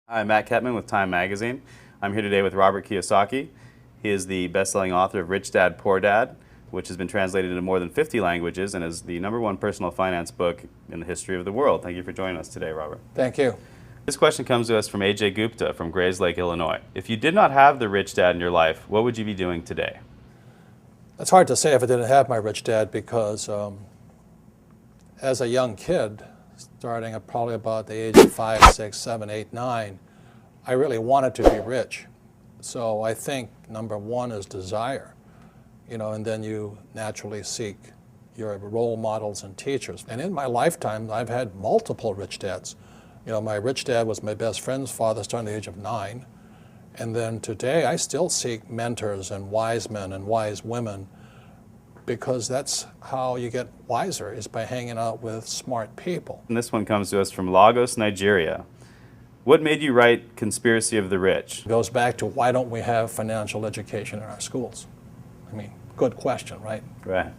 Hi, I'm Matt Ketman with Time Magazine. I'm here today with Robert Kiyosaki. He is the best-selling author of Rich Dad, Poor Dad, which has been translated into more than 50 languages and is the #1 personal finance book in the history of the world. Thank you for joining us today, Robert. Thank you. This question comes to us from A.J. Gupta from Grays Lake, Illinois. If you did not have the Rich Dad in your life, what would you be doing today? It's hard to say if I didn't have my rich dad because as a young kid, starting at probably about the age of 5, 6, 7, 8, 9, I really wanted to be rich. So I think number one is desire, and then you naturally seek your role models and teachers. And in my lifetime, I've had multiple rich dads. My rich dad was my best friend's father starting at the age of 9. And then today, I still seek mentors and wise men and wise women because that's how you get wiser, is by hanging out with smart people. And this one comes to us from Lagos, Nigeria. What made you write Conspiracy of the Rich? It goes back to why don't we have financial education in our schools? I mean, good question, right? Right.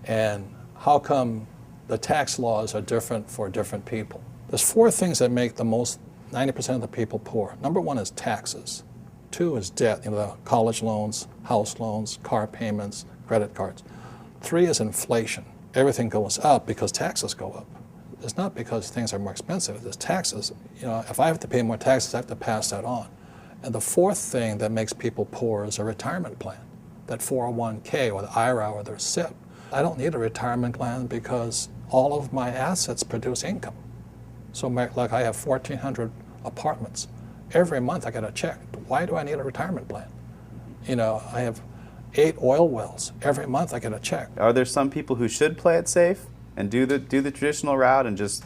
And how come the tax laws are different for different people? There's 4 things that make the most 90% of the people poor. Number 1 is taxes. 2 is debt, the college loans, house loans, car payments, credit cards. 3 is inflation. Everything goes up because taxes go up. It's not because things are more expensive. It's taxes. If I have to pay more taxes, I have to pass that on. And the 4th thing that makes people poor is a retirement plan, that 401k or the IRA or their SIP. I don't need a retirement plan because all of my assets produce income. So like I have 1,400 apartments. Every month I get a check. Why do I need a retirement plan? I have 8 oil wells. Every month I get a check. Are there some people who should play it safe and do the traditional route and just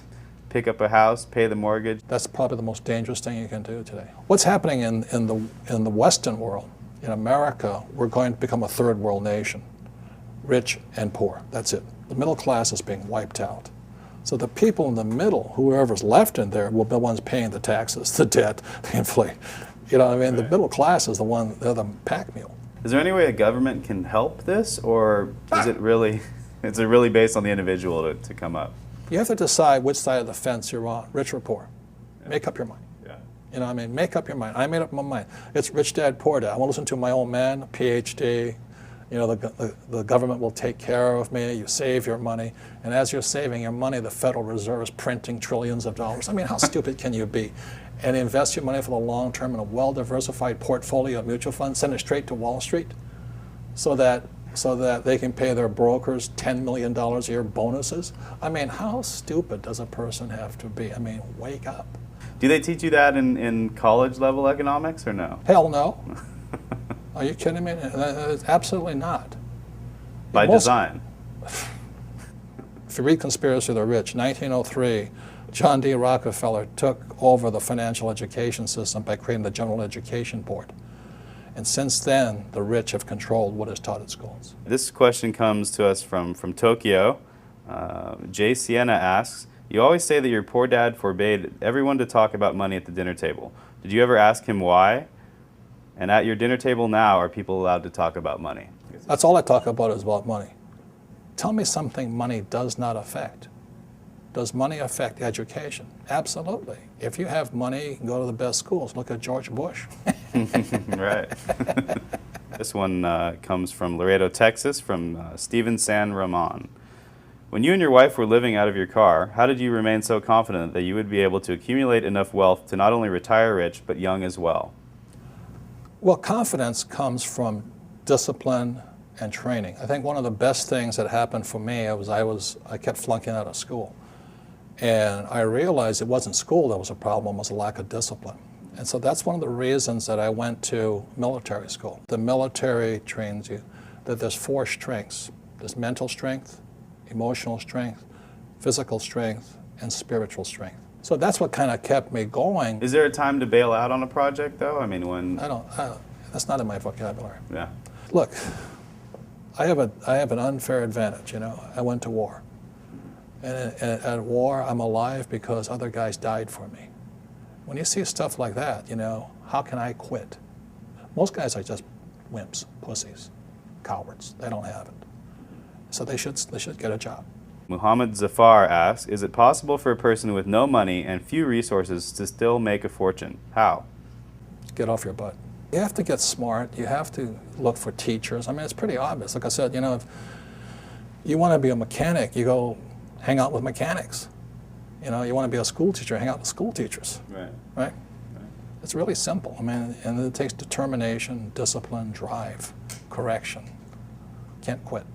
pick up a house, pay the mortgage? That's probably the most dangerous thing you can do today. What's happening in the Western world, in America, we're going to become a third world nation, rich and poor. That's it. The middle class is being wiped out. So the people in the middle, whoever's left in there, will be the ones paying the taxes, the debt, the inflation. Right. The middle class is they're the pack mule. Is there any way a government can help this, or is it really based on the individual to come up? You have to decide which side of the fence you're on, rich or poor. Yeah. Make up your mind. Yeah. Make up your mind. I made up my mind. It's rich dad, poor dad. I want to listen to my old man, PhD. The government will take care of me. You save your money. And as you're saving your money, the Federal Reserve is printing trillions of dollars. I mean, how stupid can you be? And invest your money for the long term in a well-diversified portfolio of mutual funds, send it straight to Wall Street so that they can pay their brokers $10 million a year bonuses. I mean, how stupid does a person have to be? I mean, wake up. Do they teach you that in college-level economics or no? Hell no. Are you kidding me? Absolutely not. By design. If you read Conspiracy of the Rich, 1903, John D. Rockefeller took over the financial education system by creating the General Education Board. And since then, the rich have controlled what is taught at schools. This question comes to us from Tokyo. Jay Sienna asks, you always say that your poor dad forbade everyone to talk about money at the dinner table. Did you ever ask him why? And at your dinner table now, are people allowed to talk about money? That's all I talk about is about money. Tell me something money does not affect. Does money affect education? Absolutely. If you have money, you can go to the best schools. Look at George Bush. Right. This one comes from Laredo, Texas, from Steven San Ramon. When you and your wife were living out of your car, how did you remain so confident that you would be able to accumulate enough wealth to not only retire rich, but young as well? Well, confidence comes from discipline and training. I think one of the best things that happened for me was I kept flunking out of school. And I realized it wasn't school that was a problem, it was a lack of discipline. And so that's one of the reasons that I went to military school. The military trains you that there's 4 strengths. There's mental strength, emotional strength, physical strength, and spiritual strength. So that's what kind of kept me going. Is there a time to bail out on a project, though? I mean, when... I don't that's not in my vocabulary. Yeah. Look, I have an unfair advantage, I went to war. And at war, I'm alive because other guys died for me. When you see stuff like that, how can I quit? Most guys are just wimps, pussies, cowards. They don't have it. So they should get a job. Muhammad Zafar asks, is it possible for a person with no money and few resources to still make a fortune? How? Get off your butt. You have to get smart. You have to look for teachers. I mean, it's pretty obvious. Like I said, you know, if you want to be a mechanic, you go hang out with mechanics. You know, you want to be a school teacher, hang out with school teachers. Right. Right? It's really simple. I mean, and it takes determination, discipline, drive, correction. Can't quit.